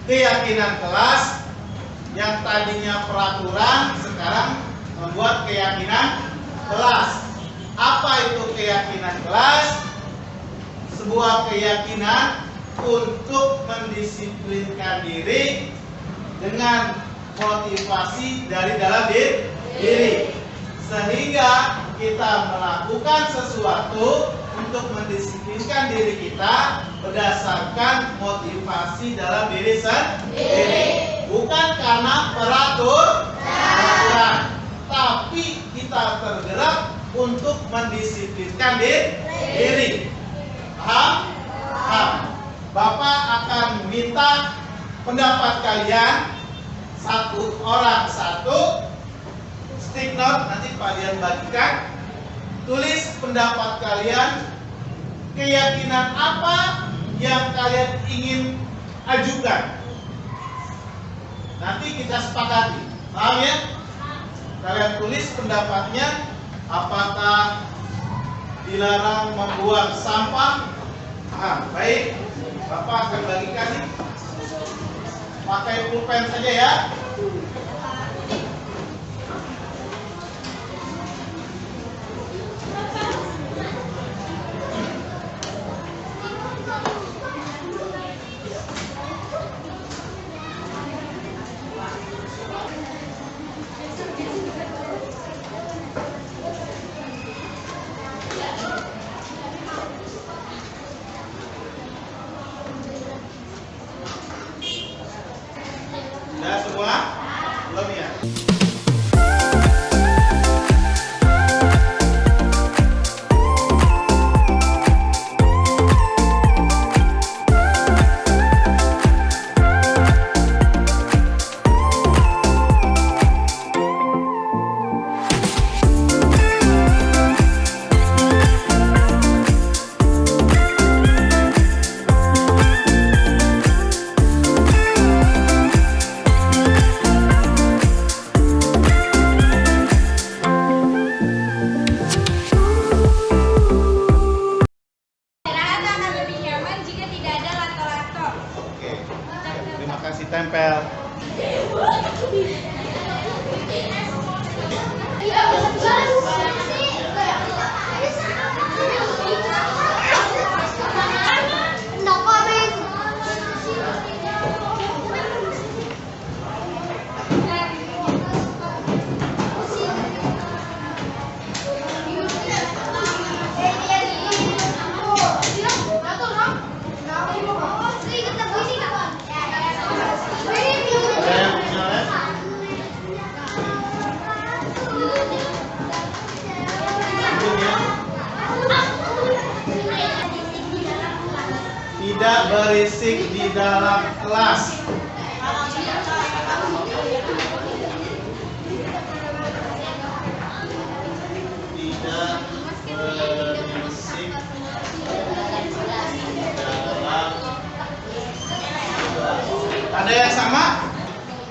keyakinan kelas yang tadinya peraturan sekarang membuat keyakinan kelas. Apa itu keyakinan kelas? Sebuah keyakinan untuk mendisiplinkan diri dengan motivasi dari dalam diri, sehingga kita melakukan sesuatu untuk mendisiplinkan diri kita berdasarkan motivasi dalam diri sendiri, bukan karena peraturan, tapi kita tergerak untuk mendisiplinkan diri. Paham? Paham. Bapak akan minta pendapat kalian, satu orang satu stick note, nanti kalian bagikan. Tulis pendapat kalian, keyakinan apa yang kalian ingin ajukan. Nanti kita sepakati. Paham ya? Kalian tulis pendapatnya, apakah dilarang membuang sampah? Paham? Baik, Bapak akan bagikan nih. Pakai pulpen saja ya. Sudah semua? Belum ya? Terima kasih, tempel. Tidak berisik di dalam kelas. Tidak berisik di dalam. Ada yang sama?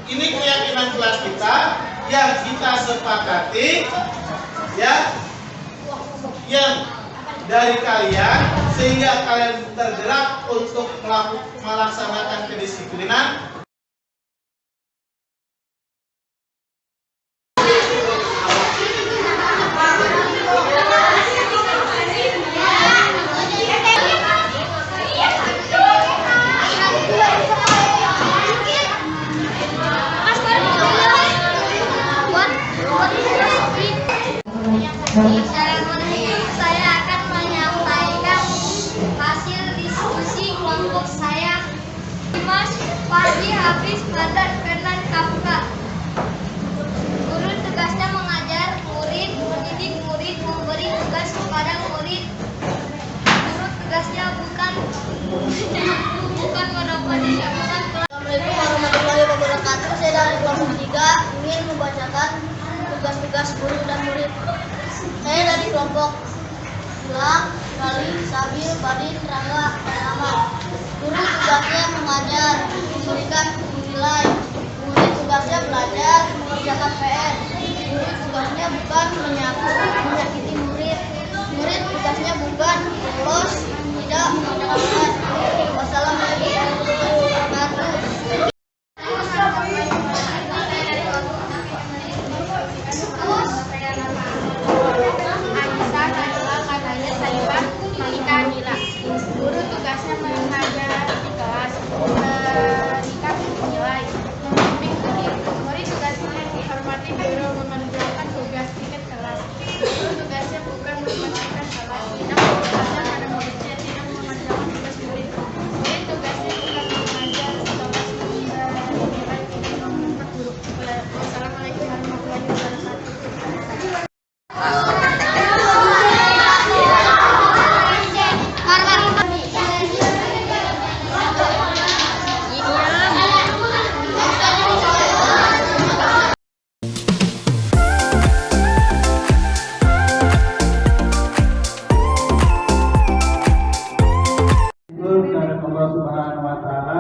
Ini keyakinan kelas kita yang kita sepakati, ya, yang dari kalian, sehingga kalian tergerak untuk melaksanakan kedisiplinan. Saya akan menyampaikan hasil diskusi kelompok saya. Dimas, Fadli, Hafiz, Badar, Fernan, Kafka. Guru tugasnya mengajar murid, mendidik murid, memberi tugas kepada murid. Guru tugasnya bukan merapat siapkan. Assalamualaikum warahmatullahi wabarakatuh. Saya dari kelompok 3 ingin membacakan tugas-tugas guru dan murid. Saya dari kelompok Gilang, Gali, Sabil, Badin, Rangga, dan Ahmad. Guru tugasnya mengajar, memberikan nilai. Murid tugasnya belajar, mengerjakan PR. Murid tugasnya bukan menyakiti murid. Murid tugasnya bukan bolos, tidak mengerjakan PR. Wassalamualaikum warahmatullahi wabarakatuh. wa ta'ala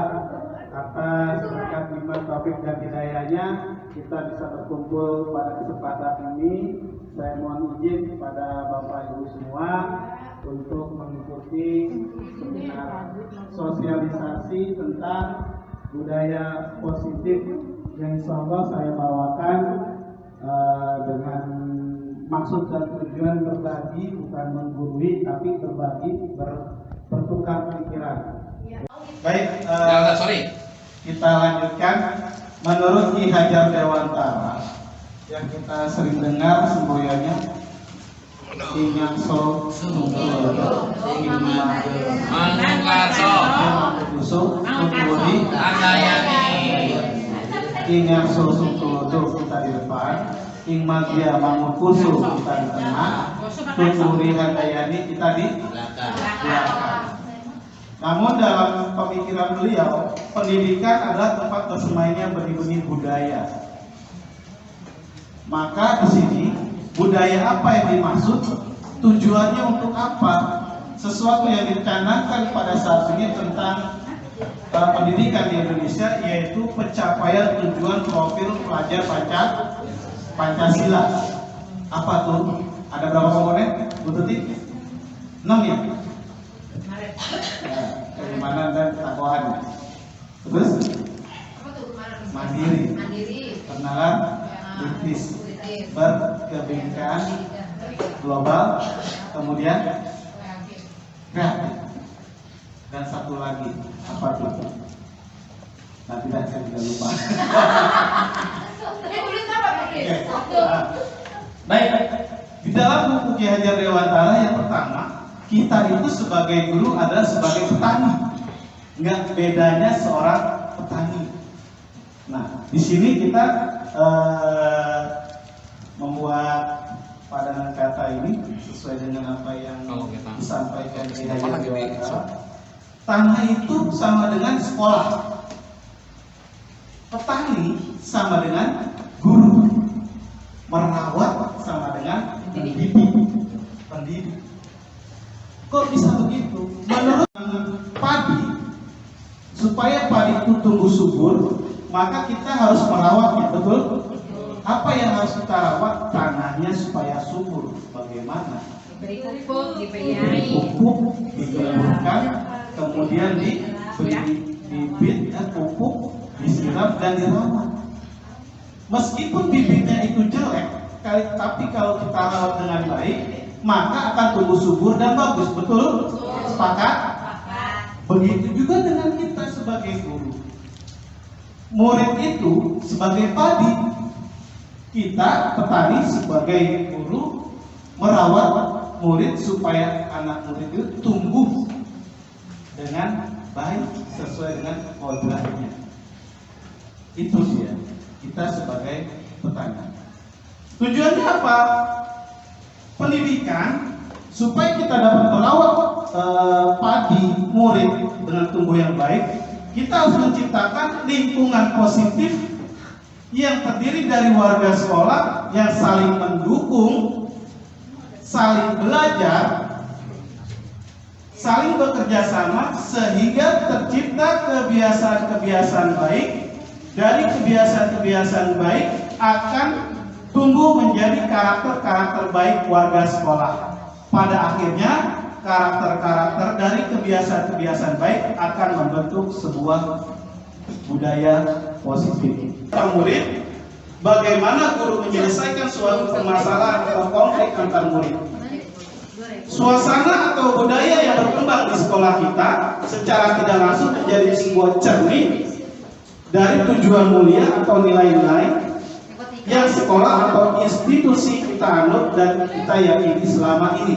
atas berkat nikmat taufik dan hidayahnya kita bisa berkumpul pada kesempatan ini. Saya mohon izin kepada Bapak Ibu semua untuk mengikuti seminar sosialisasi tentang budaya positif yang insya Allah saya bawakan dengan maksud dan tujuan berbagi, bukan menggurui, tapi berbagi, bertukar pikiran. Baik, kita lanjutkan. Menurut Ki Hajar Dewantara yang kita sering dengar semboyannya, Ingat so sungguh ingin mangkaso kusuk kukuri andayani ingat so sungguh kita di depan ing magia mangun kusuk kita di tengah kukuri andayani kita di belakang. Namun dalam pemikiran beliau, pendidikan adalah tempat bersemainya benih-benih budaya. Maka di sini budaya apa yang dimaksud? Tujuannya untuk apa? Sesuatu yang dicanangkan pada saat ini tentang pendidikan di Indonesia, yaitu pencapaian tujuan profil pelajar Pancasila. Apa tuh? Ada berapa komponen? Bu Tuti? 6 ya? Keimanan dan ketakwaan. Terus? Mandiri. Kenalan kritis. Berkebinekaan global, kemudian kreatif, dan satu lagi apa tuh? Nah, tidak, saya juga lupa. Baik, di dalam buku Ki Hajar Dewantara yang pertama, kita itu sebagai guru adalah sebagai petani. Enggak bedanya seorang petani. Nah, di sini kita membuat padanan kata ini sesuai dengan apa yang disampaikan di Hajar Dewantara. Tanah itu sama dengan sekolah, petani sama dengan guru, merawat sama dengan pendidik. Kok bisa begitu? Menurut padi, supaya padi itu tumbuh subur, maka kita harus merawatnya, betul? Apa yang harus kita rawat? Tanahnya supaya subur. Bagaimana? Diberi pupuk, diberi pupuk, dikeburkan, kemudian diberi bibit, pupuk, disiram dan dirawat. Meskipun bibitnya itu jelek, tapi kalau kita rawat dengan baik, maka akan tumbuh subur dan bagus. Betul? Sepakat? Begitu juga dengan kita sebagai guru. Murid itu sebagai padi, kita petani sebagai guru merawat murid supaya anak murid itu tumbuh dengan baik sesuai dengan kodratnya. Itu dia kita sebagai petani. Tujuannya apa? Pendidikan supaya kita dapat merawat padi murid dengan tumbuh yang baik. Kita harus menciptakan lingkungan positif yang terdiri dari warga sekolah yang saling mendukung, saling belajar, saling bekerja sama, sehingga tercipta kebiasaan-kebiasaan baik. Dari kebiasaan-kebiasaan baik akan tumbuh menjadi karakter-karakter baik warga sekolah. Pada akhirnya karakter-karakter dari kebiasaan-kebiasaan baik akan membentuk sebuah budaya positif. Murid, bagaimana guru menyelesaikan suatu permasalahan atau konflik antar murid? Suasana atau budaya yang berkembang di sekolah kita secara tidak langsung menjadi sebuah cermin dari tujuan mulia atau nilai-nilai yang sekolah atau institusi kita anut dan kita yakini selama ini.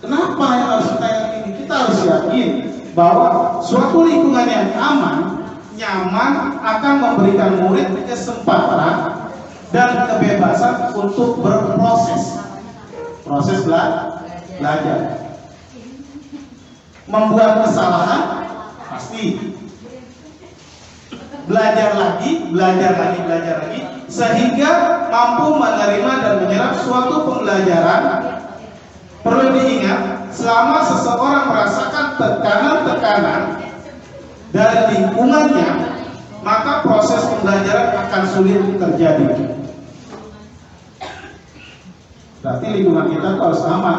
Kenapa yang harus kita yakini? Kita harus yakin bahwa suatu lingkungan yang aman, nyaman akan memberikan murid kesempatan dan kebebasan untuk berproses, proses belajar. Membuat kesalahan pasti, belajar lagi, sehingga mampu menerima dan menyerap suatu pembelajaran Perlu diingat, selama seseorang merasakan tekanan-tekanan dari lingkungannya, maka proses pembelajaran akan sulit terjadi. Berarti lingkungan kita itu harus aman,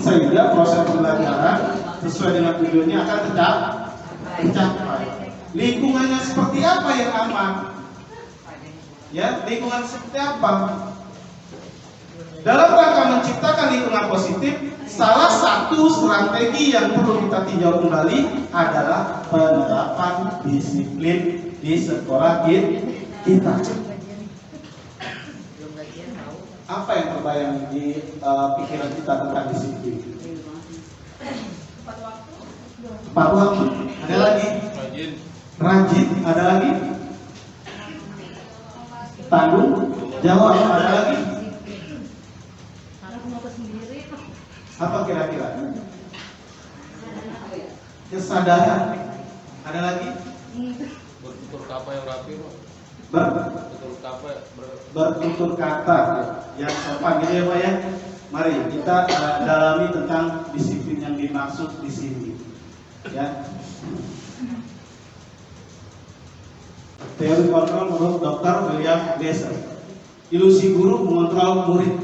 sehingga proses pembelajaran sesuai dengan tujuannya akan tercapai. Lingkungannya seperti apa yang aman? Ya, lingkungan seperti apa? Dalam rangka menciptakan lingkungan positif, salah satu strategi yang perlu kita tinjau kembali adalah penerapan disiplin di sekolah kita. Apa yang terbayang di pikiran kita tentang disiplin? Tepat waktu. Ada lagi? Rajin. Ada lagi? Tanggung jawab. Ada lagi? Apa kira-kira? Kesadaran. Ada lagi? Bertutur kata yang rapi, Pak. Bertutur kata yang sopan gitu ya Pak ya. Mari kita dalami tentang disiplin yang dimaksud di sini. Ya. Teori kontrol menurut Dr. William Glasser. Ilusi guru mengontrol murid.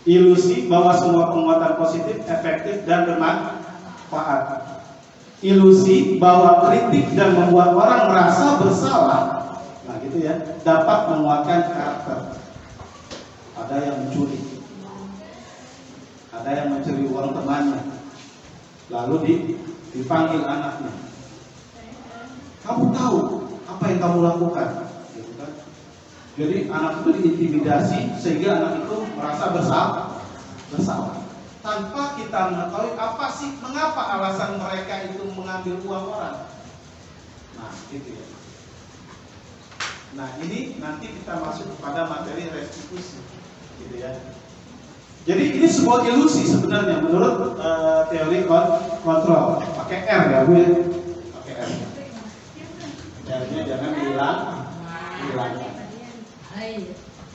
Ilusi bahwa semua penguatan positif efektif dan bermanfaat. Ilusi bahwa kritik dan membuat orang merasa bersalah, nah gitu ya, dapat menguatkan karakter. Ada yang mencuri, ada yang mencuri uang temannya, lalu dipanggil anaknya. Kamu tahu apa yang kamu lakukan? Gitu kan? Jadi anak itu diintimidasi sehingga anak itu merasa bersalah. Tanpa kita mengetahui apa sih, mengapa alasan mereka itu mengambil uang orang. Nah, gitu ya. Nah, ini nanti kita masuk kepada materi restitusi, gitu ya. Jadi ini sebuah ilusi sebenarnya menurut teori kontrol. Pakai R ya, Bu ya. Pakai R. R-nya jangan hilang.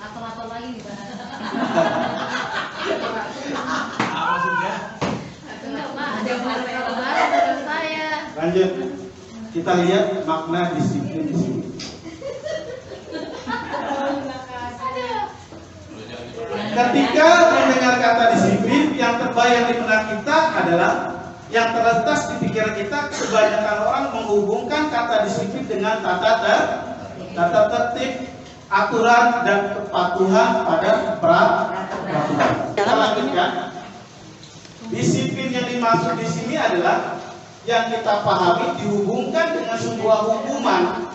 Atau lagi kita. Lanjut, kita lihat makna disiplin di sini. Ketika mendengar kata disiplin, yang terbayang di benak kita adalah yang terlintas di pikiran kita. Kebanyakan orang menghubungkan kata disiplin dengan tata tertib, aturan dan kepatuhan pada peraturan. Kita lanjutkan. Disiplin yang dimaksud di sini adalah yang kita pahami dihubungkan dengan sebuah hukuman.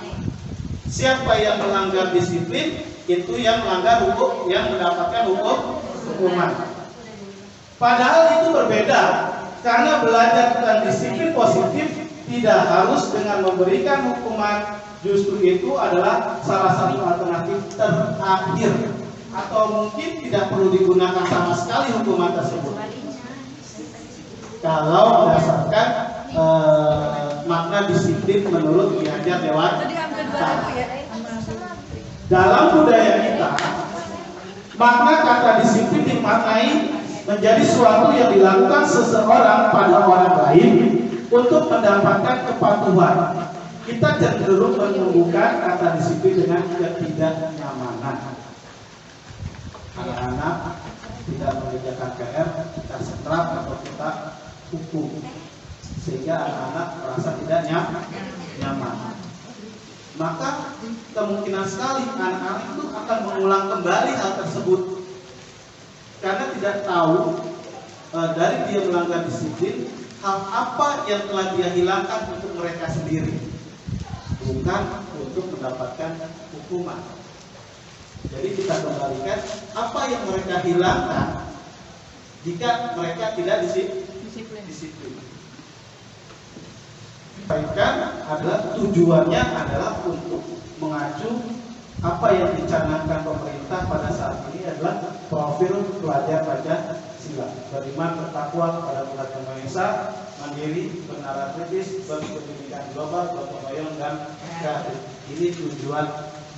Siapa yang melanggar disiplin itu yang melanggar hukum, yang mendapatkan hukuman. Padahal itu berbeda, karena belajar tentang disiplin positif tidak harus dengan memberikan hukuman. Justru itu adalah salah satu alternatif terakhir, atau mungkin tidak perlu digunakan sama sekali hukuman tersebut. Kalau berdasarkan makna disiplin menurut Ki Hajar Dewantara. Dalam budaya kita, makna kata disiplin dimaknai menjadi suatu yang dilakukan seseorang pada orang lain untuk mendapatkan kepatuhan. Kita cenderung menemukan kata disiplin dengan ketidaknyamanan. Anak-anak tidak mengerjakan PR, kita setrap atau kita hukum, sehingga anak-anak merasa tidak nyaman. Maka kemungkinan sekali anak-anak itu akan mengulang kembali hal tersebut karena tidak tahu dari dia melanggar disiplin, hal apa yang telah dia hilangkan untuk mereka sendiri, bukan untuk mendapatkan hukuman. Jadi kita kembalikan apa yang mereka hilangkan jika mereka tidak disiplin. Sampaikan adalah tujuannya adalah untuk mengacu apa yang dicanangkan pemerintah pada saat ini adalah profil pelajar Pancasila, beriman bertakwa kepada Tuhan Yang Maha Esa, mandiri, bernalar kritis, berpendidikan global, bergotong royong dan kreatif. Ini tujuan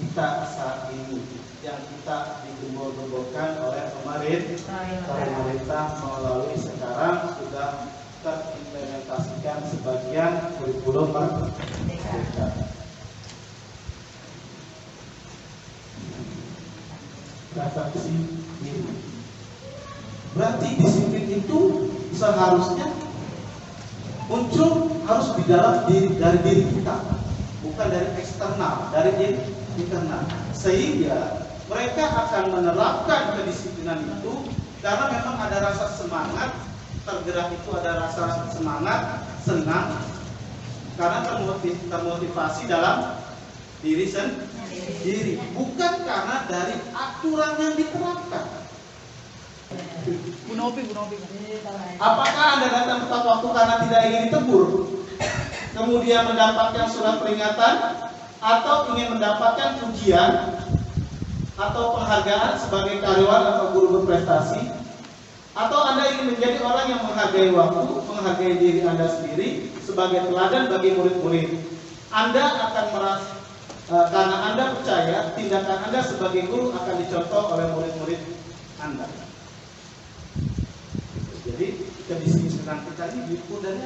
kita saat ini. yang kita digembor-gemborkan oleh pemerintah melalui sekarang sudah terimplementasikan sebagian kurikulum merdeka. Refleksi diri. Berarti disiplin itu seharusnya muncul harus di dalam dari diri kita, bukan dari eksternal, dari diri internal. Sehingga mereka akan menerapkan kedisiplinan itu karena memang ada rasa semangat, tergerak itu ada rasa semangat, senang, karena termotivasi dalam diri sendiri, bukan karena dari aturan yang diterapkan. Bu Novi. Apakah Anda datang tepat waktu karena tidak ingin ditegur, kemudian mendapatkan surat peringatan, atau ingin mendapatkan pujian atau penghargaan sebagai karyawan atau guru berprestasi, atau Anda ingin menjadi orang yang menghargai waktu, menghargai diri Anda sendiri sebagai teladan bagi murid-murid? Anda akan merasa karena Anda percaya tindakan Anda sebagai guru akan dicontoh oleh murid-murid Anda. Jadi kedisiplinan kita ini diukur dari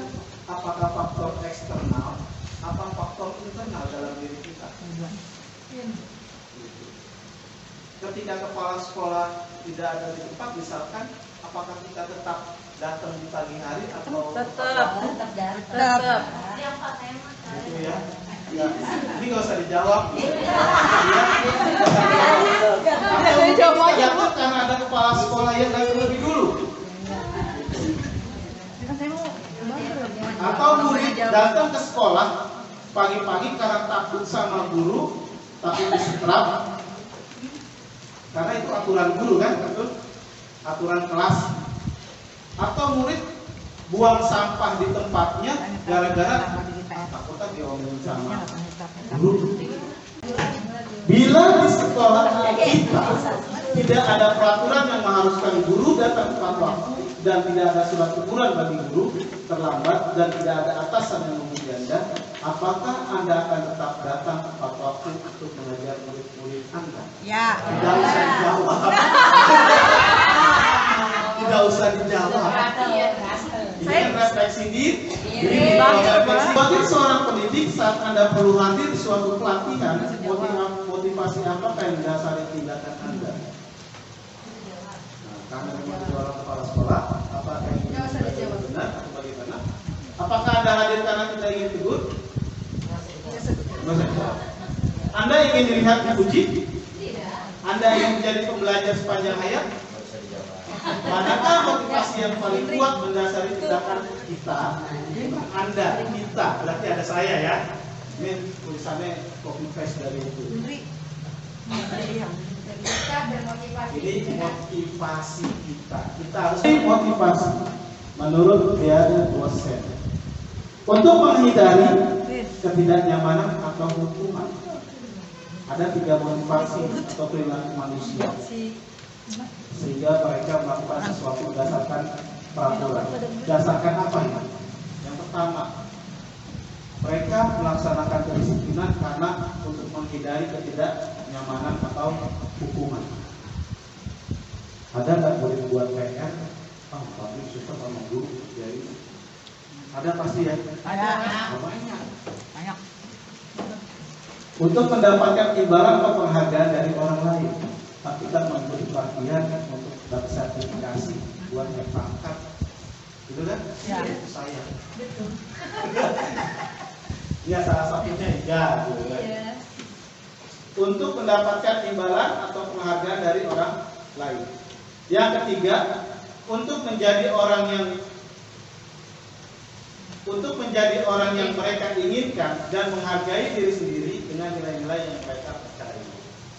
apakah faktor eksternal, apa faktor internal dalam diri kita. Ketika kepala sekolah tidak ada di tempat, misalkan, apakah kita tetap datang di pagi hari atau Tetap. gitu ya? Ya, ini nggak usah dijawab. Atau karena ada kepala sekolah yang datang lebih dulu. Atau murid datang ke sekolah pagi-pagi karena takut sama guru, takut disetrap. Karena itu aturan guru kan, betul? Aturan kelas. Atau murid buang sampah di tempatnya gara-gara takutnya diomelin sama guru. Bila di sekolah kita tidak ada peraturan yang mengharuskan guru datang tepat waktu dan tidak ada surat teguran bagi guru terlambat dan tidak ada atasan yang memuji Anda, apakah Anda akan tetap datang tepat waktu untuk mengajar murid-murid Anda? Ya. Tidak usah dijawab. Tidak usah dijawab. Ini kan refleksi diri. Sebagai seorang pendidik, saat Anda perlu hadir di suatu pelatihan, motivasi apa yang mendasari tindakan Anda? Karena memang seorang kepala sekolah, apakah ini benar atau bagaimana? Apakah Anda hadir karena kita ingin tegur? Anda ingin dilihat dipuji? Anda ingin menjadi pembelajar sepanjang hayat? Manakah motivasi yang paling kuat mendasari tindakan kita? Anda, kita, berarti ada saya ya. Ini tulisannya copy paste dari itu. Ini motivasi kita. Kita harus motivasi menurut dia dosen. Untuk menghindari ketidaknyamanan atau hukuman. Ada 3 motivasi atau perilaku manusia sehingga mereka melakukan sesuatu berdasarkan peraturan. Berdasarkan apa ya? Yang pertama, mereka melaksanakan kedisiplinan karena untuk menghindari ketidaknyamanan atau hukuman. Ada nggak boleh buat PR? Tapi susah sama guru. Jadi ada pasti ya. Ada. Banyak. Untuk mendapatkan imbalan atau penghargaan dari orang lain, kita memberi perhatian untuk dapat sertifikasi buat naik pangkat, gitu kan? Ya. Itu saya. Betul. Ya salah satunya ya, gitu kan? Iya. Untuk mendapatkan imbalan atau penghargaan dari orang lain. Yang ketiga, untuk menjadi orang yang mereka inginkan dan menghargai diri sendiri dengan nilai-nilai yang mereka percaya.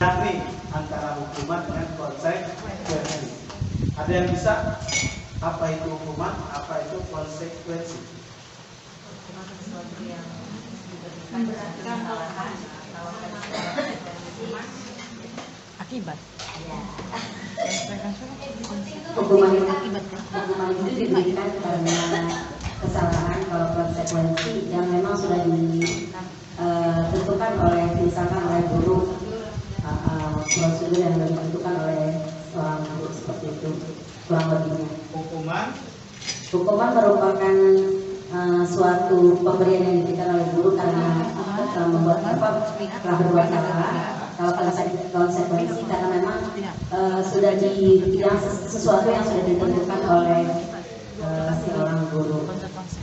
Ini antara hukuman dengan konsekuensi. Ada yang bisa? Apa itu hukuman? Apa itu konsekuensi? Akibat. Hukuman itu diberikan karena kesalahan. Kalau konsekuensi yang memang sudah ditentukan oleh misalkan oleh guru prosedur yang ditentukan oleh seorang guru seperti itu kurang lebihnya. Hukuman merupakan suatu pemberian yang diberikan oleh guru karena telah berbuat salah. Kalau konsekuensi karena memang sudah yang sesuatu yang sudah ditentukan oleh seorang guru.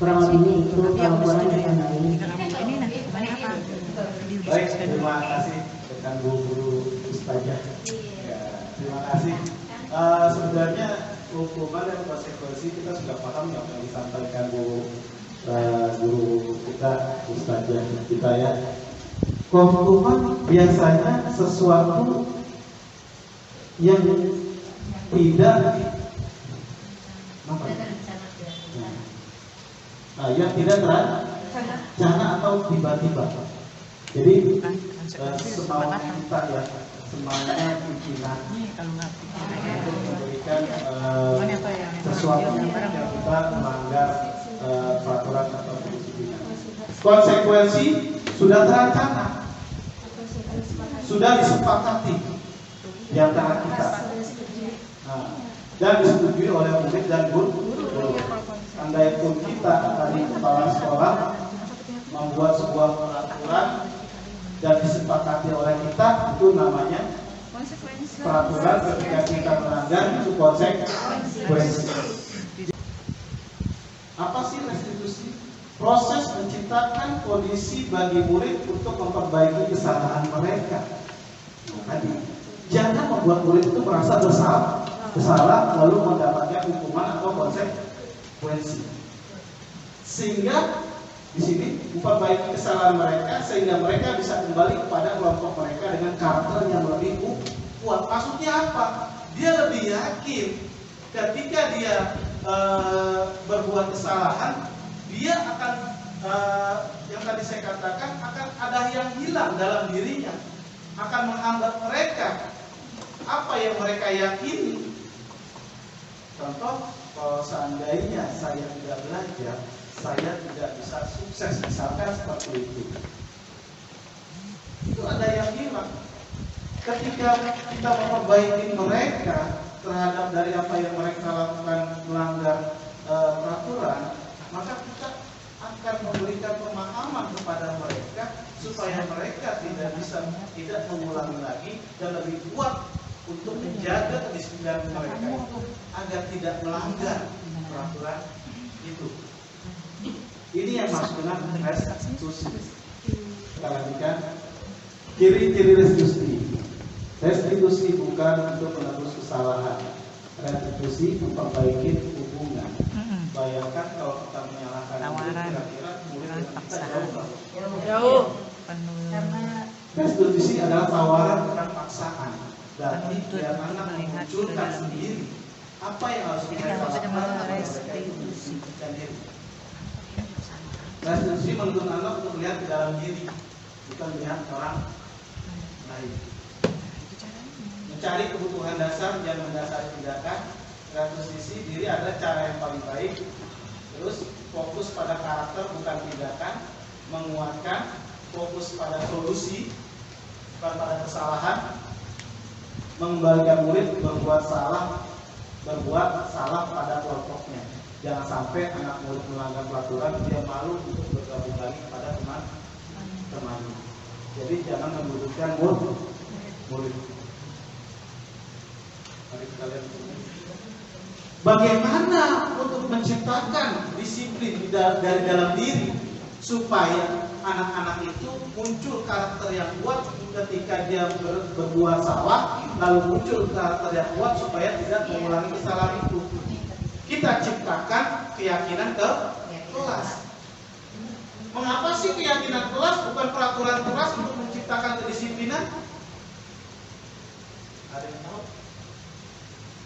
Kurang lebihnya itu kalau kurang yang lain. Baik, terima kasih rekan guru Ustazah. Ya, terima kasih. Sebenarnya hukuman dan konsekuensi kita sudah paham yang disampaikan guru kita Ustazah kita ya. Hukuman biasanya sesuatu yang tidak yang tidak terencana atau tiba-tiba. Jadi semaunya kita ya, semaunya pimpinan untuk memberikan sesuatu yang kita melanggar peraturan atau kedisiplinan. Konsekuensi sudah terancana, sudah disepakati di antara kita, dan disetujui oleh murid dan guru. Andai pun kita tadi kepala sekolah membuat sebuah peraturan dan disepakati oleh kita, itu namanya peraturan. Ketika kita melanggar itu konsekuensi. Apa sih restitusi? Proses menciptakan kondisi bagi murid untuk memperbaiki kesalahan mereka. Tadi, jangan membuat murid itu merasa bersalah lalu mendapatkan hukuman atau konsekuensi. Sehingga di sini memperbaiki kesalahan mereka sehingga mereka bisa kembali kepada kelompok mereka dengan karakter yang lebih kuat. Maksudnya apa? Dia lebih yakin ketika dia berbuat kesalahan, dia akan yang tadi saya katakan akan ada yang hilang dalam dirinya, akan menganggap mereka apa yang mereka yakini. Contoh, kalau seandainya saya tidak belajar, saya tidak bisa sukses, misalkan seperti itu. Itu ada yang hilang. Ketika kita memperbaiki mereka terhadap dari apa yang mereka lakukan melanggar peraturan, maka kita akan memberikan pemahaman kepada mereka supaya mereka tidak mengulangi lagi dan lebih kuat untuk menjaga kedisiplinan mereka itu agar tidak melanggar peraturan itu. Ini yang masuk dengan restitusi. Kita lanjutkan. Ciri-ciri restitusi. Restitusi bukan untuk menebus kesalahan. Restitusi memperbaiki hubungan. Bayangkan kalau kita menyalahkan murid, kira-kira murid dan kita jauh. Restitusi adalah tawaran bukan paksaan. Berarti biar anak memunculkan sendiri apa yang harus mereka lakukan. Restitusi menuntut anak untuk melihat ke dalam diri, bukan melihat orang lain. Mencari kebutuhan dasar dan mendasari tindakan. Restitusi diri adalah cara yang paling baik. Terus fokus pada karakter bukan tindakan. Menguatkan, fokus pada solusi bukan pada kesalahan. Mengembalikan murid berbuat salah pada kelompoknya. Jangan sampai anak murid melanggar peraturan, dia malu untuk bergabung lagi kepada teman-temannya. Jadi jangan membutuhkan murid. Mari kalian. Bagaimana untuk menciptakan disiplin dari dalam diri supaya anak-anak itu muncul karakter yang kuat ketika dia berbuat salah, lalu muncul karakter yang kuat supaya tidak mengulangi kesalahan itu. Kita ciptakan keyakinan ke kelas. Mengapa sih keyakinan kelas bukan peraturan kelas untuk menciptakan kedisiplinan? Ada yang tahu?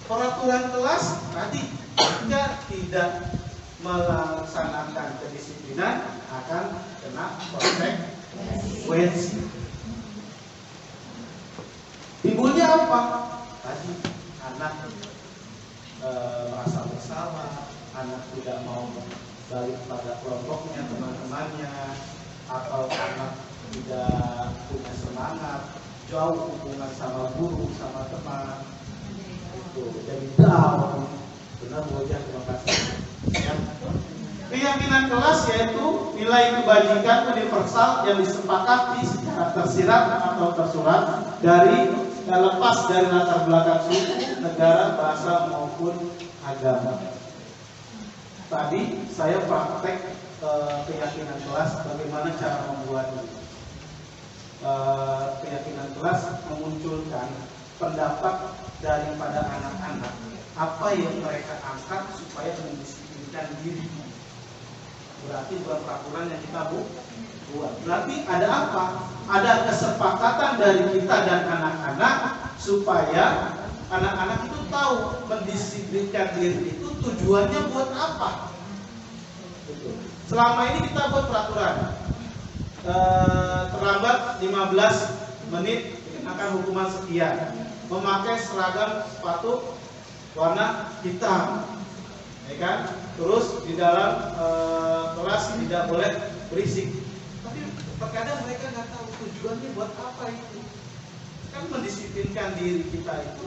Peraturan kelas tadi jika tidak melaksanakan kedisiplinan akan kena konsekuensi. Timbulnya apa? Tadi anak merasa bersalah, anak tidak mau balik pada kelompoknya, teman-temannya, atau anak tidak punya semangat jauh hubungan sama guru, sama teman, itu jadi down. Benar wajah, terima kasih. Ya. Keyakinan kelas yaitu nilai kebajikan universal yang disepakati secara tersirat atau tersurat dari lepas dari latar belakang suku, negara, bahasa maupun agama. Tadi saya praktek keyakinan kelas, bagaimana cara membuatnya. Keyakinan kelas memunculkan pendapat daripada anak-anak, apa yang mereka angkat supaya mendisiplinkan diri. Berarti bukan peraturan yang kita buat. Berarti ada apa? Ada kesepakatan dari kita dan anak-anak supaya anak-anak itu tahu mendisiplinkan diri itu tujuannya buat apa. Selama ini kita buat peraturan, terlambat 15 menit akan hukuman sekian, memakai seragam sepatu warna hitam, ya kan? Terus di dalam kelas tidak boleh berisik. Tapi terkadang mereka nggak tahu tujuannya buat apa itu. Kan mendisiplinkan diri kita itu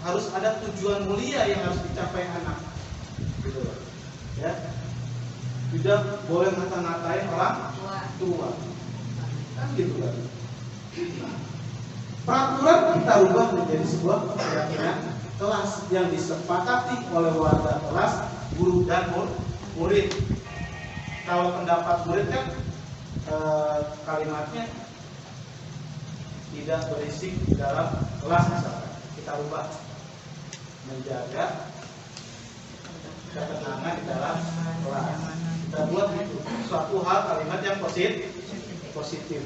harus ada tujuan mulia yang harus dicapai anak, gitu, ya. Tidak boleh ngata-ngatain orang tua, kan gitu kan. Peraturan kita ubah menjadi sebuah keyakinan kelas yang disepakati oleh warga kelas, guru dan murid. Kalau pendapat murid kan kalimatnya tidak berisik di dalam kelas misalkan, kita ubah menjaga ketenangan di dalam kelas. Kita buat itu suatu hal kalimat yang positif.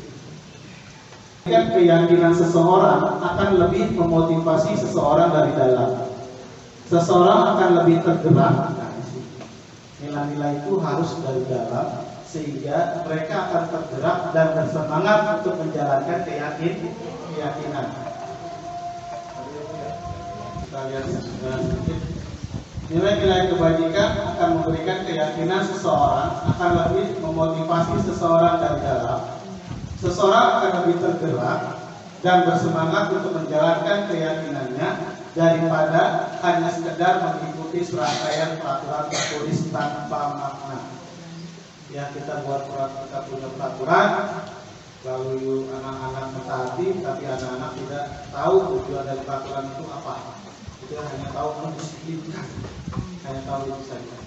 Keyakinan seseorang akan lebih memotivasi seseorang dari dalam. Seseorang akan lebih tergerak. Nilai-nilai itu harus dari dalam, sehingga mereka akan tergerak dan bersemangat untuk menjalankan keyakinan. Kita lihat sedikit. Nilai-nilai kebajikan akan memberikan keyakinan seseorang, akan lebih memotivasi seseorang dari dalam. Seseorang akan lebih tergerak dan bersemangat untuk menjalankan keyakinannya daripada hanya sekedar mengikuti serangkaian peraturan tertulis tanpa makna. Ya, kita punya peraturan, lalu anak-anak mentaati, tapi anak-anak tidak tahu tujuan dari peraturan itu apa. Dia hanya tahu mendisiplinkan, hanya tahu itu saja.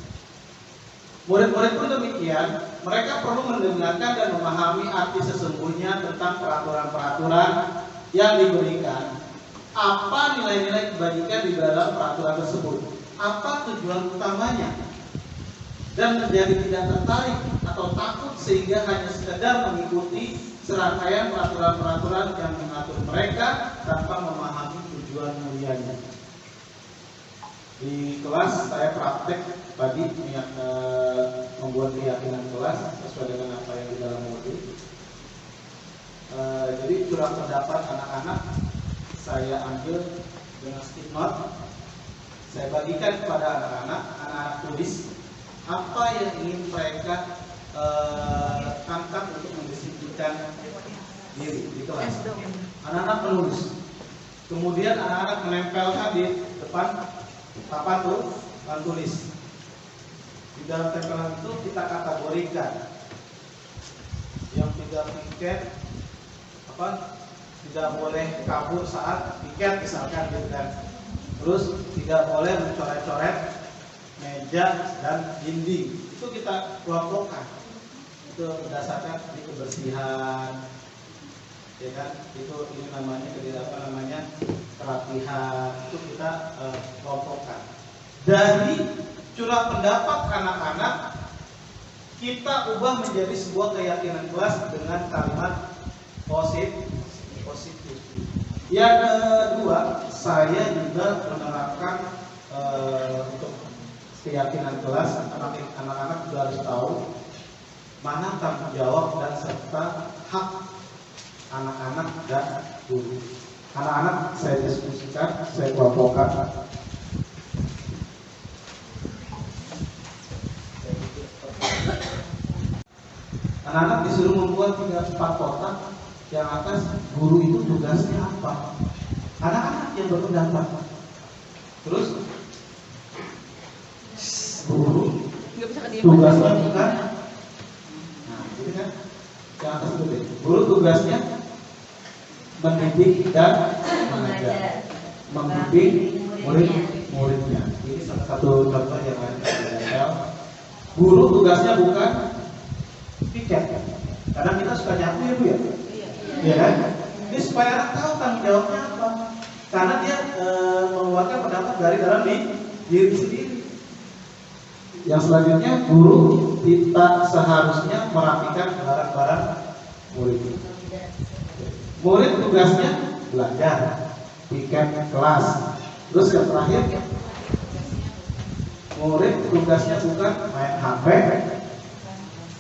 Murid-murid pun demikian, mereka perlu mendengarkan dan memahami arti sesungguhnya tentang peraturan-peraturan yang diberikan. Apa nilai-nilai kebajikan di dalam peraturan tersebut? Apa tujuan utamanya? Dan menjadi tidak tertarik atau takut sehingga hanya sekedar mengikuti serangkaian peraturan-peraturan yang mengatur mereka tanpa memahami tujuan mulianya. Di kelas saya praktek tadi membuat keyakinan kelas sesuai dengan apa yang di dalam modul. Jadi curah pendapat anak-anak saya ambil dengan stick note, saya bagikan kepada anak-anak tulis apa yang ingin mereka angkat untuk mendisiplinkan diri di kelas. Anak-anak menulis, kemudian anak-anak menempelkan di depan papan tulis. Di dalam tempelan itu kita kategorikan yang tidak piket, tidak boleh kabur saat piket misalkan gitu kan. Terus tidak boleh mencoret-coret meja dan dinding. Itu kita kelompokkan. Itu berdasarkan kebersihan, ya kan? Itu ini namanya kerapihan. Itu kita kelompokkan. Dari curah pendapat anak-anak kita ubah menjadi sebuah keyakinan kelas dengan kalimat positif. Yang kedua, saya juga menerapkan untuk keyakinan kelas, anak-anak juga harus tahu mana tanggung jawab dan serta hak anak-anak dan guru. Anak-anak saya diskusikan, saya kelompokkan. Anak-anak disuruh membuat 3-4 kotak Yang atas, guru itu tugasnya apa? Anak-anak yang berpendapat. Terus guru tugasnya bukan, nah gitu kan? Yang atas itu deh. Guru tugasnya mendidik dan mengajar, membimbing murid-muridnya. Ini salah satu contoh yang ada di DL. Guru tugasnya bukan piket, karena kita suka nyapu ya Bu ya. Iya kan? Ini supaya anak tahu tanggung jawabnya apa. Karena dia mengeluarkan pendapat dari dalam diri sendiri. Yang selanjutnya, guru tidak seharusnya merapikan barang-barang murid. Murid tugasnya belajar, piket kelas. Terus yang terakhir, murid tugasnya bukan main HP,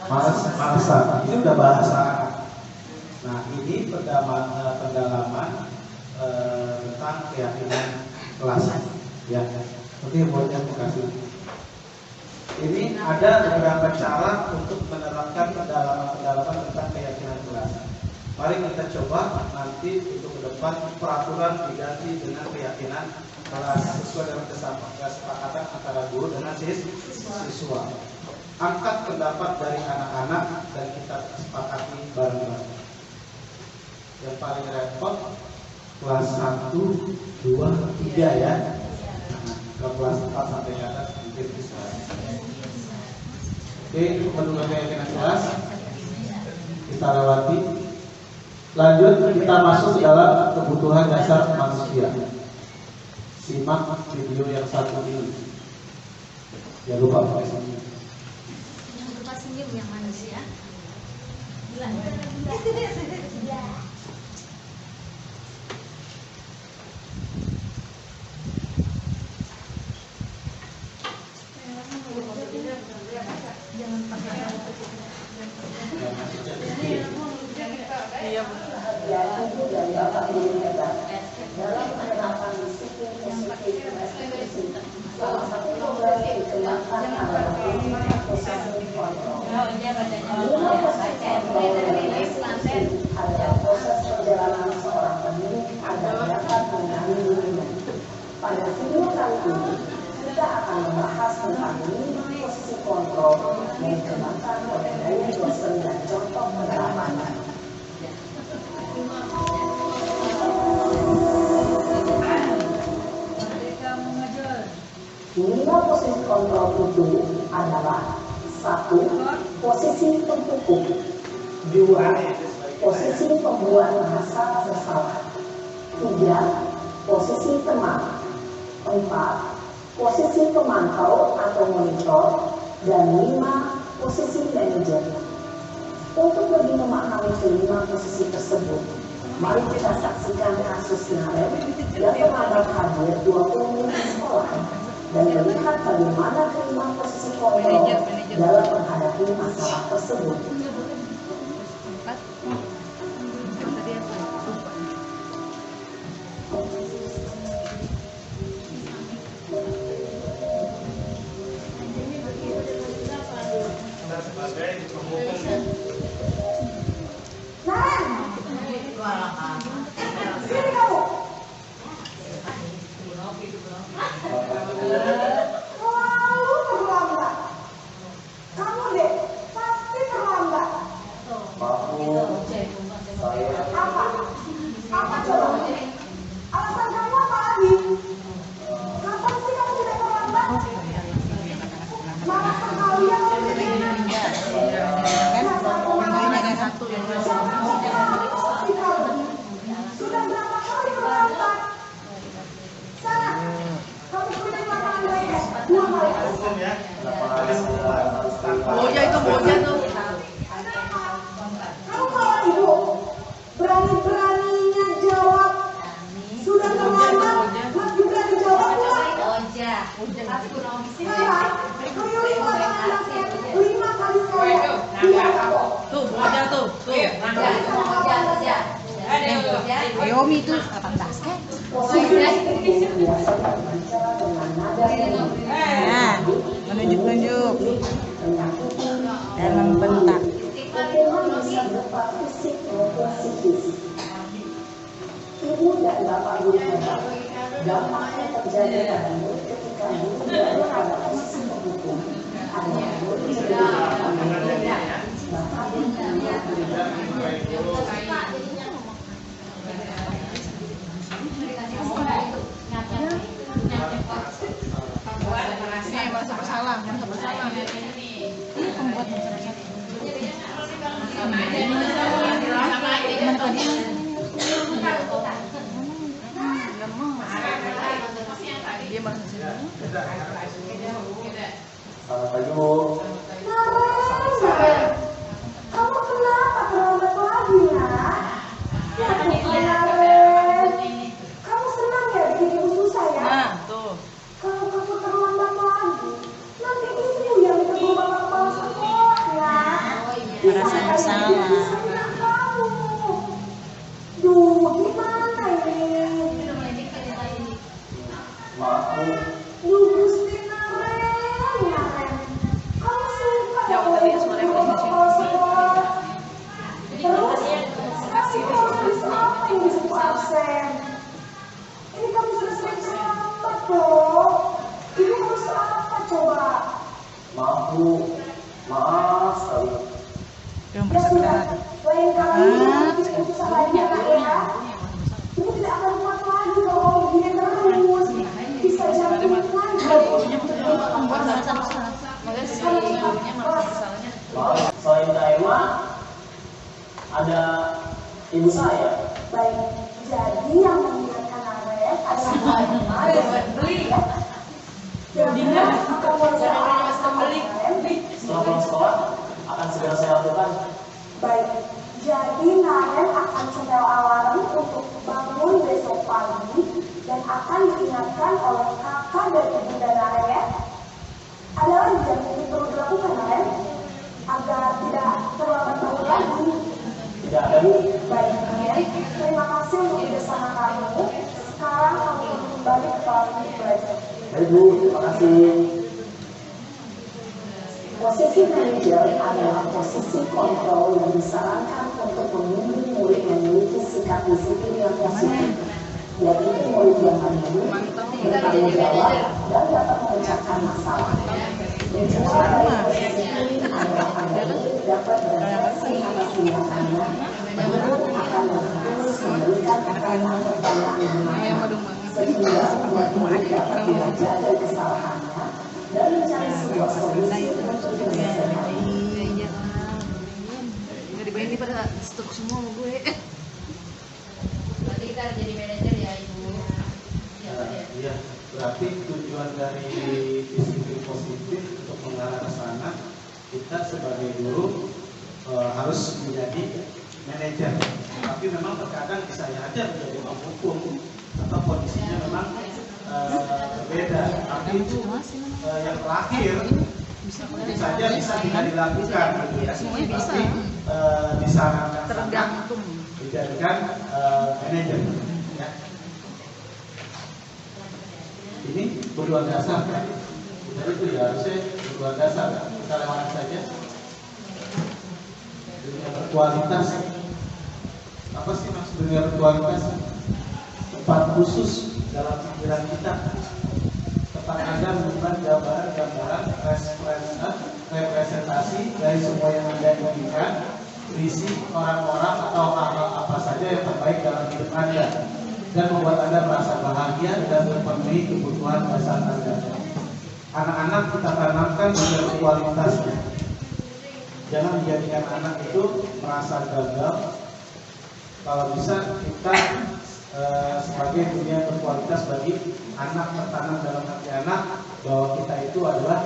males-malesan. Ini udah bahasa anak. Nah, ini pendalaman tentang keyakinan kelas. Ya, oke, buatnya aku kasih. Ini ada beberapa cara untuk menerapkan pendalaman tentang keyakinan kelas. Mari kita coba nanti untuk ke depan peraturan diganti dengan keyakinan kelas sesuai dengan kesepakatan antara guru dengan siswa. Angkat pendapat dari anak-anak dan kita sepakati bareng-bareng. Yang paling repot kelas 1, 2, 3 ya. Ke kelas 4 sampai ke atas mungkin bisa. Oke, menunggu keyakinan kelas kita lewati. Lanjut kita masuk dalam kebutuhan dasar manusia. Simak video yang satu ini. Ya lupa pakai senyum. Yang berupa senyum yang manusia. Dari Bapak Ibu hebat dalam penerapan disiplin positif ekspresi. Salah satu program yang dikembangkan adalah posisi kontrol. Lima posisi kontrol adalah proses perjalanan seorang pendidik agar dapat mengenali dirinya. Pada video kali ini kita akan membahas tentang 5 posisi kontrol yang dikembangkan oleh gaya dosen dan contoh penerapannya. Lima posisi kontrol itu adalah 1. Posisi penghukum, 2. Posisi pembuat merasa bersalah, 3. Posisi teman, 4. Posisi pemantau atau monitor, dan 5. Posisi manajer. Untuk lebih memahami kelima posisi tersebut, mari kita saksikan kasus Narem yang terlambat hadir 20 menit di sekolah dan melihat bagaimana kelima posisi kontrol dalam menghadapi masalah tersebut. Ayomi itu 18 Nah, menunjuk-nunjuk dalam bentak. berupa fisik maupun psikis. Ibu dan bapak guru dampaknya terjadi pada murid ketika guru berada pada posisi pendukung. Ada guru merasa bersalah. Pembuat Selamat pagi, Bu. Kamu kenapa terlambat lagi, nak? Ya, Naren. Kamu senang ya bikin ibu susah ya? Nah, tuh. Kalau kamu terlambat lagi, nanti ibu yang ditegur bapak kepala sekolah, ya. Merasa bersalah. Bisa bilang kamu. Duh, gimana ini? Maaf, Bu. Duh, Gusti Naren. Kamu suka ya kalau ibu ditegur bapak kepala sekolah? Terus, kamu harus bisa apa yang disuruh absen? Ini kamu sudah sering terlambat dong. Ibu harus apa coba? Maaf, Bu. Maaf sekali. Ya sudah, lain kali nanti keputusan lainnya ya. Ibu tidak akan kuat lagi kalau kamu begini terus. Bisa jatuh lagi. Maaf, selain Kak Emma, ada ibu saya. Baik, jadi yang mengingatkan Naren adalah beli. Dengan akan berusaha sama Naren. Setelah pulang sekolah, akan segera saya lakukan. Baik, jadi Naren akan setel alarm untuk bangun besok pagi dan akan diingatkan oleh kakak dan ibu dan Naren ya. Ada lagi yang mungkin perlu dilakukan Naren agar tidak terlambat bangun lagi. Tidak ada, Bu. Baik, Naren, terima kasih untuk kerjasama kamu. Sekarang kamu kembali ke kelas belajar. Baik, Bu. Terima kasih. Posisi manajer adalah posisi kontrol yang disarankan untuk membimbing murid memiliki sikap disiplin yang positif, yaitu murid yang mandiri, bertanggung jawab, dan dapat memecahkan masalah. Tujuan dari posisi ini adalah agar murid dapat berefleksi atas tindakannya, guru akan terus memberikan pertanyaan-pertanyaan sehingga membuat murid dapat belajar dari kesalahannya dan mencari sebuah solusi untuk penyelesaian. nggak dibayar pada stok semua sama gue. Berarti kita harus jadi manajer ya, Ibu. Iya, berarti tujuan dari disiplin positif untuk mengarah ke sana, kita sebagai guru harus menjadi manajer. Tapi memang terkadang bisa aja menjadi penghukum atau kondisinya memang berbeda. Tapi itu yang terakhir saja bisa tidak dilakukan, gitu ya. Tapi disarankan Tergantung. dijadikan manajer. Ya. Ini berdoa dasar kan? Jadi itu ya harusnya berdoa dasar. Kita lewat saja. Dunia berkualitas. Apa sih maksud dunia berkualitas? Tempat khusus dalam pikiran kita. Tempat Anda menyimpan gambaran-gambaran representasi dari semua yang Anda inginkan, berisi orang-orang atau hal-hal apa saja yang terbaik dalam hidup Anda, dan membuat Anda merasa bahagia dan terpenuhi kebutuhan dasar Anda. Anak-anak kita tanamkan dengan kualitasnya. Jangan menjadikan anak itu merasa gagal. Kalau bisa kita sebagai dunia berkualitas bagi anak, tertanam dalam hati anak bahwa kita itu adalah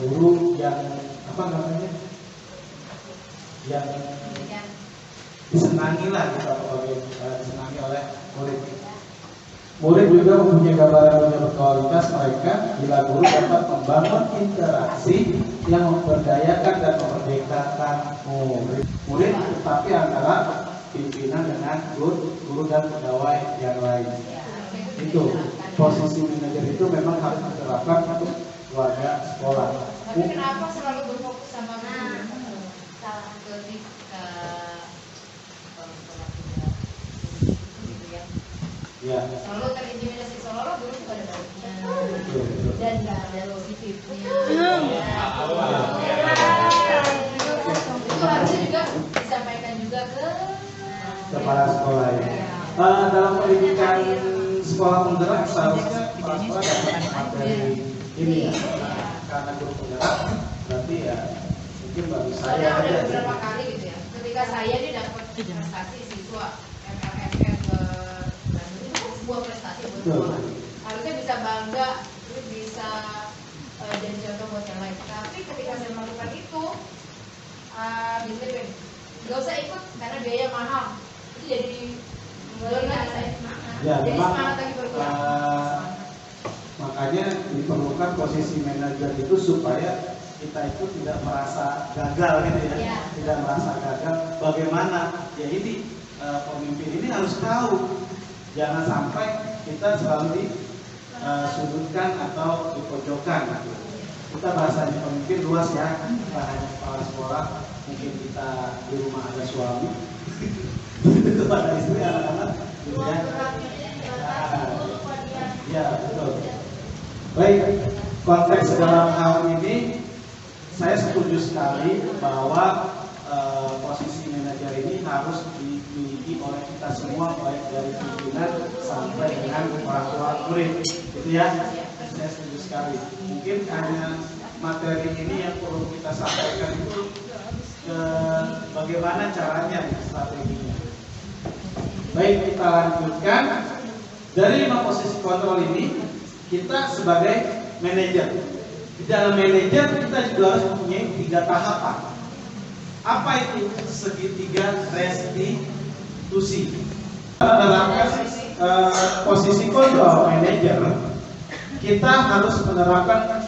guru yang apa namanya, yang disenangi lah gitu, disenangi oleh murid. Murid juga mempunyai gambaran dunia berkualitas mereka bila guru dapat membangun interaksi yang memberdayakan dan memerdekakan murid. Murid tetapi antara pimpinan dengan guru dan pegawai yang lain. Itu posisi manajer itu memang harus diterapkan untuk warga sekolah. Tapi kenapa selalu berfokus sama guru? Salah ke sih ke sekolah tidak gitu ya. Ya. Selalu terintimidasi seolah-olah guru itu ada baiknya dan nggak ada positifnya. Itu harusnya juga disampaikan juga ke Kepala sekolah ya. Dalam pendidikan sekolah penggerak seharusnya kepala sekolah dapat materi ini ya. Karena guru penggerak berarti ya mungkin baru saya soalnya aja. ada beberapa kali gitu ya. Ketika saya nih dapat prestasi siswa MLMM ke Bandung itu kan sebuah prestasi buat sekolah. Harusnya bisa bangga, terus bisa jadi contoh buat yang lain. Tapi ketika saya melakukan itu, nggak usah ikut karena biaya mahal. Itu jadi menurunkan saya semangat. Ya, Jadi memang, semangat lagi berkurang. Makanya diperlukan posisi manajer itu supaya kita itu tidak merasa gagal gitu ya, Ya. tidak merasa gagal. Bagaimana? Ya ini pemimpin ini harus tahu, jangan sampai kita selalu disudutkan atau dipojokkan. Kita bahasanya pemimpin luas ya, bukan hanya kepala sekolah. Mungkin kita di rumah ada suami, itu ada istri, anak-anak, gitu ya. Ya betul. Baik, konteks dalam hal ini saya setuju sekali bahwa posisi manajer ini harus dimiliki oleh kita semua, baik dari pimpinan sampai dengan orang tua murid, gitu ya. Saya setuju sekali. Mungkin hanya materi ini yang perlu kita sampaikan itu bagaimana caranya, strateginya. Baik, kita lanjutkan. Dari 5 posisi kontrol ini, kita sebagai manajer. Di dalam manajer kita juga harus mempunyai 3 tahapan. Apa itu segitiga restitusi? Menerapkan posisi kontrol manajer, kita harus menerapkan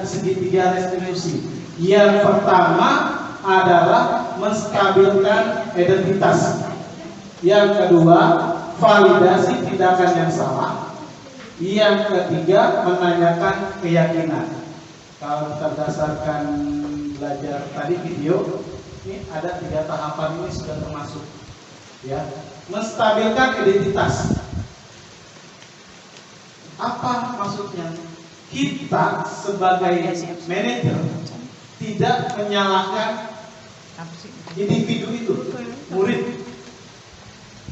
segitiga restitusi. Yang pertama adalah menstabilkan identitas. Yang kedua, validasi tindakan yang salah. Yang ketiga, menanyakan keyakinan. Kalau kita berdasarkan belajar tadi video, ini ada 3 tahapan ini sudah termasuk. Ya, menstabilkan identitas. Apa maksudnya? Kita sebagai manajer tidak menyalahkan individu itu, murid.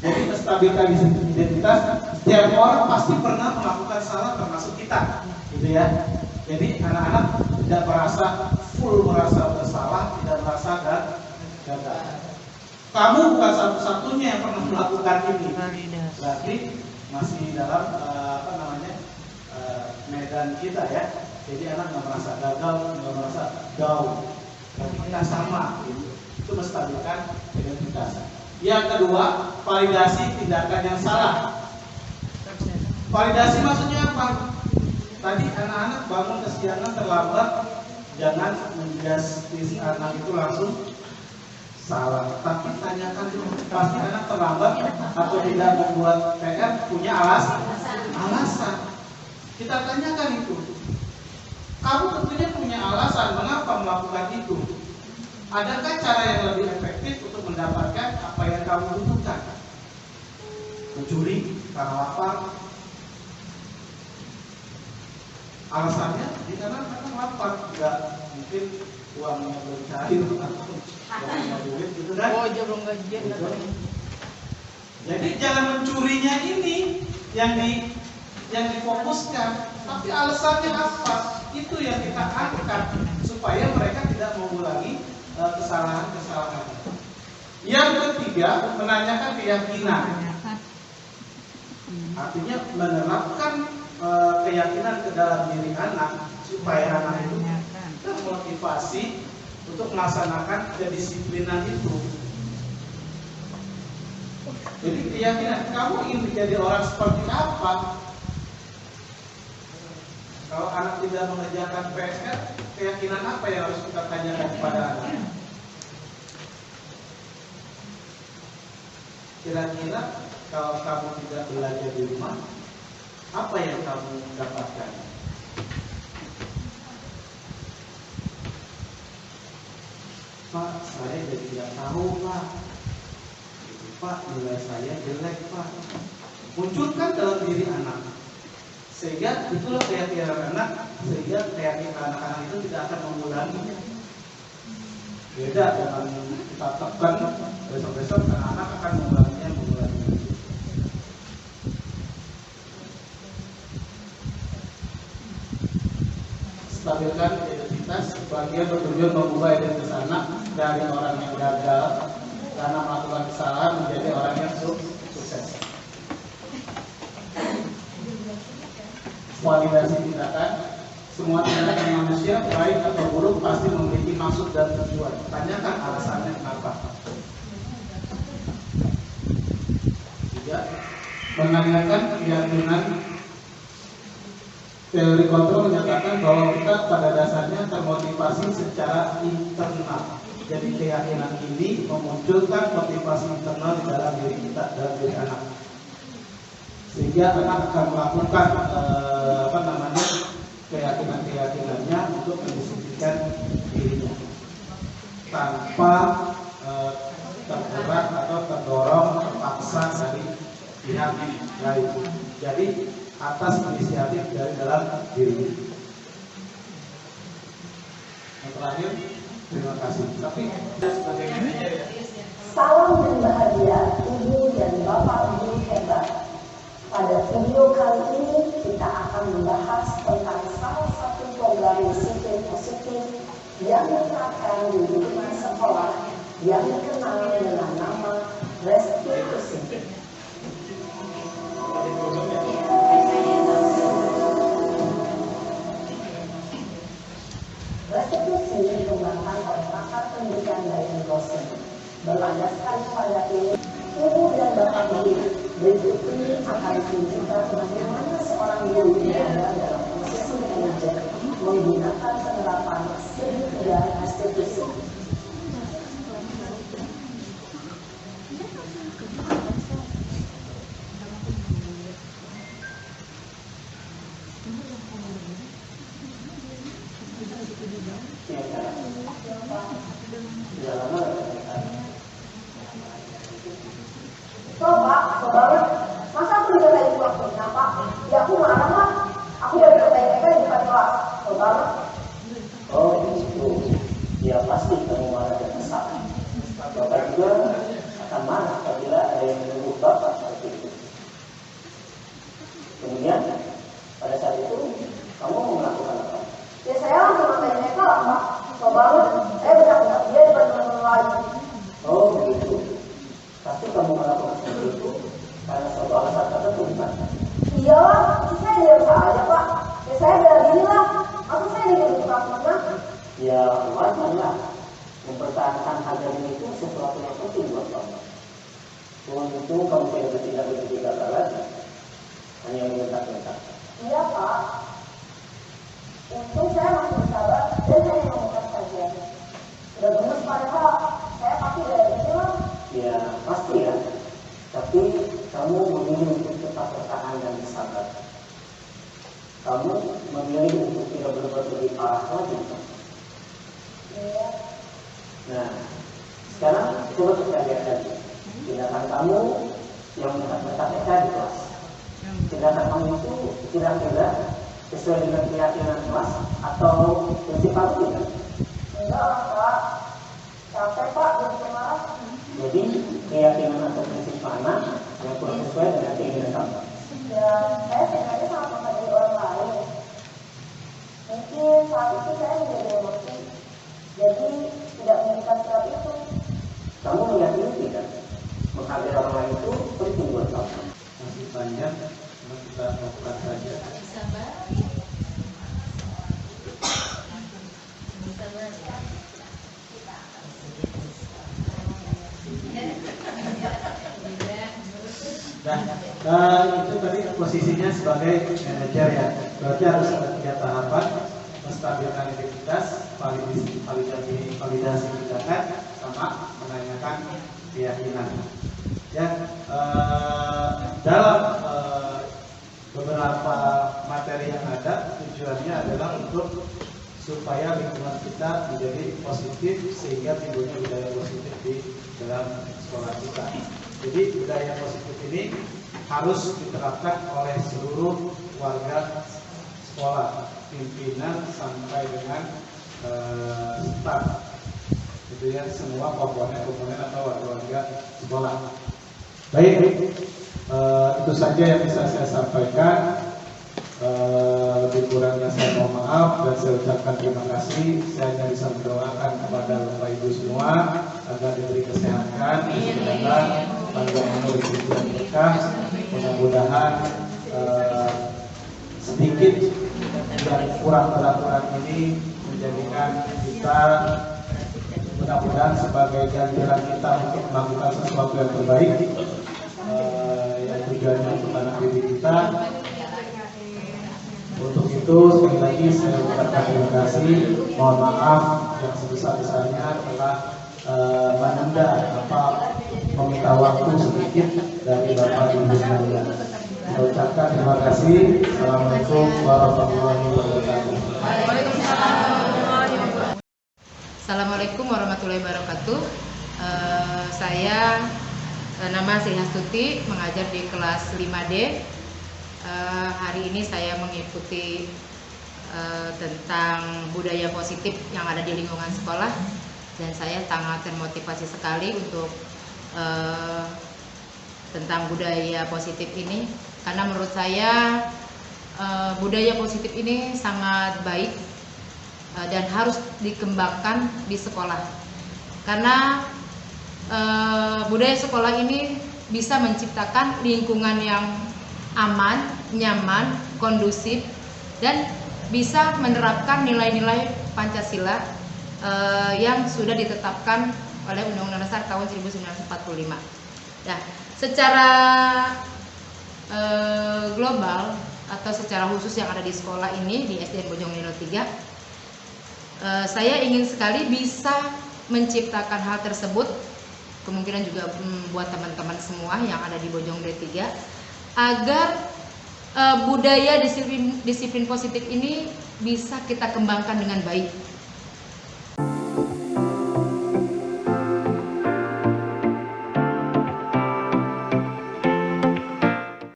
Jadi menstabilkan identitas, setiap orang pasti pernah melakukan salah termasuk kita, gitu ya. Jadi anak-anak tidak merasa bersalah, tidak merasa gagal. Kamu bukan satu-satunya yang pernah melakukan ini, berarti masih dalam medan kita ya. Jadi anak nggak merasa gagal, nggak merasa down. Berarti kita sama, gitu. Itu menstabilkan identitas. Yang kedua, validasi tindakan yang salah. Validasi maksudnya apa? Tadi anak-anak bangun kesiangan terlambat, jangan menjustis anak itu langsung salah. Tapi tanyakan dulu, pasti anak terlambat atau tidak membuat PR punya alasan. Kita tanyakan itu. Kamu tentunya punya alasan mengapa melakukan itu. Adakah cara yang lebih efektif untuk mendapatkan apa yang kamu butuhkan? Mencuri karena lapar. Alasannya karena lapar, nggak mungkin uangnya belum cair atau uangnya duit gitu kan? Oh, aja belum gajian katanya. Jadi jangan mencurinya ini yang difokuskan, tapi alasannya apa? Itu yang kita angkat supaya mereka tidak mengulangi kesalahan-kesalahan. Yang ketiga, menanyakan keyakinan. Artinya menerapkan keyakinan ke dalam diri anak supaya anak itu termotivasi untuk melaksanakan kedisiplinan itu. Jadi keyakinan, kamu ingin menjadi orang seperti apa? Kalau anak tidak mengerjakan PR, keyakinan apa yang harus kita tanyakan kepada anak? Kira-kira kalau kamu tidak belajar di rumah, apa yang kamu dapatkan? saya jadi tidak tahu Pak. Gitu, Pak, nilai saya jelek Pak. Munculkan dalam diri anak. Sehingga itulah keyakinan anak, sehingga keyakinan anak-anak itu tidak akan mengulanginya. Beda dengan kita tekan besok-besok, anak-anak akan mengulanginya. Stabilkan identitas, bagian bertujuan mengubah identitas anak dari orang yang gagal karena melakukan kesalahan menjadi orang yang sukses. Validasi tindakan. Semua tindakan manusia, baik atau buruk, pasti memiliki maksud dan tujuan. Tanyakan alasannya kenapa. Tiga, menanyakan keyakinan. Teori kontrol menyatakan bahwa kita pada dasarnya termotivasi secara internal. Jadi keyakinan ini memunculkan motivasi internal di dalam diri kita, dalam diri anak. Sehingga anak akan melakukan keyakinan-keyakinannya untuk mendisiplinkan dirinya tanpa tergerak atau terdorong terpaksa dari pihak lain. Jadi atas inisiatif dari dalam diri. Yang terakhir, terima kasih. Tapi sebagai manajer ya. Salam dan bahagia ibu dan bapak guru hebat. Pada video kali ini kita akan membahas tentang salah satu program disiplin positif yang diterapkan di lingkungan sekolah yang dikenal dengan nama restitusi. Restitusi dikembangkan oleh pakar pendidikan dari dosen. Berlandaskan pada ini, ibu dan bapak guru berikut ini akan tunjukkan bagaimana seorang guru berada dalam posisi manajer menggunakan penerapan segitiga restitusi. Coba banget. Masa aku dikatain waktunya, Pak? Ya aku marah lah. Aku udah dikatain mereka di depan kelas. Coba banget. Oh gitu. Ya pasti kamu marah dan kesal. Bapak juga akan marah apabila ada yang menyebut Bapak seperti itu. Kemudian pada saat itu kamu mau melakukan apa? Ya saya langsung ngatain mereka lah, Pak. Coba banget. Saya benar-benar dia depan teman-teman lain. Oh begitu. Pasti kamu melakukan seperti itu karena suatu alasan tertentu, bukan? Iyalah, saya diam saja, Pak. Ya saya bela diri lah. Masa saya dikasih kelasnya? Ya wajar lah. Mempertahankan harga diri itu sesuatu yang penting buat kamu. Dengan itu kamu tidak bertiga lagi. Hanya menyentak-sentak. Iya, Pak. Untung saya masih bersabar dan hanya mengucap saja. Sudah gemes padahal saya pasti dari itu lah. Ya pasti ya. Tapi kamu memilih untuk tetap bertahan dan bersabar. Kamu memilih untuk tidak berbuat lebih parah lagi. Iya. Nah, sekarang coba kita lihat lagi. Tindakan kamu yang menetap-netap di kelas. Tindakan kamu itu kira-kira sesuai dengan keyakinan kelas atau prinsipal tidak? Enggak lah, Pak. Capek, Pak, jadi marah. Jadi keyakinan atau prinsip mana yang kurang sesuai dengan keinginan kamu? Ya, saya sebenarnya sangat menghargai orang lain. Mungkin saat itu saya menjadi emosi, jadi tidak mengikat surat itu. Kamu meyakini tidak? Menghargai orang lain itu penting buat kamu. Masih panjang, kita lakukan saja. Nah, itu tadi posisinya sebagai manajer ya. Berarti harus ada 3 tahapan: menstabilkan identitas, validasi tindakan, sama menanyakan keyakinan. Ya, dalam beberapa materi yang ada, tujuannya adalah untuk supaya lingkungan kita menjadi positif sehingga timbulnya budaya positif di dalam sekolah kita. Jadi budaya positif ini harus diterapkan oleh seluruh warga sekolah, pimpinan sampai dengan staf, itu ya, semua komponen atau warga sekolah. Baik, itu saja yang bisa saya sampaikan. Lebih kurangnya saya mohon maaf dan saya ucapkan terima kasih. Saya hanya bisa mendoakan kepada Bapak Ibu semua agar diberi kesehatan, kesehatan, panjang umur, dan berkah. Mudah-mudahan sedikit dan kurang peraturan ini menjadikan kita, mudah-mudahan sebagai ganjaran kita untuk melakukan sesuatu yang terbaik, yang tujuannya untuk anak didik kita. Untuk itu sekali lagi saya ucapkan terima kasih. Mohon maaf yang sebesar-besarnya telah menunda meminta waktu sedikit dari Bapak Ibu sekalian. Saya ucapkan terima kasih. Assalamualaikum warahmatullahi wabarakatuh. Assalamualaikum warahmatullahi wabarakatuh. Saya nama Sri Hastuti, mengajar di kelas 5D. Hari ini saya mengikuti tentang budaya positif yang ada di lingkungan sekolah, dan saya sangat termotivasi sekali untuk tentang budaya positif ini, karena menurut saya budaya positif ini sangat baik dan harus dikembangkan di sekolah, karena budaya sekolah ini bisa menciptakan lingkungan yang aman, nyaman, kondusif, dan bisa menerapkan nilai-nilai Pancasila yang sudah ditetapkan oleh Undang-Undang Dasar tahun 1945. Nah, secara global atau secara khusus yang ada di sekolah ini, di SDN Bojongloyo 3, saya ingin sekali bisa menciptakan hal tersebut, kemungkinan juga buat teman-teman semua yang ada di Bojongloyo 3, agar budaya disiplin positif ini bisa kita kembangkan dengan baik.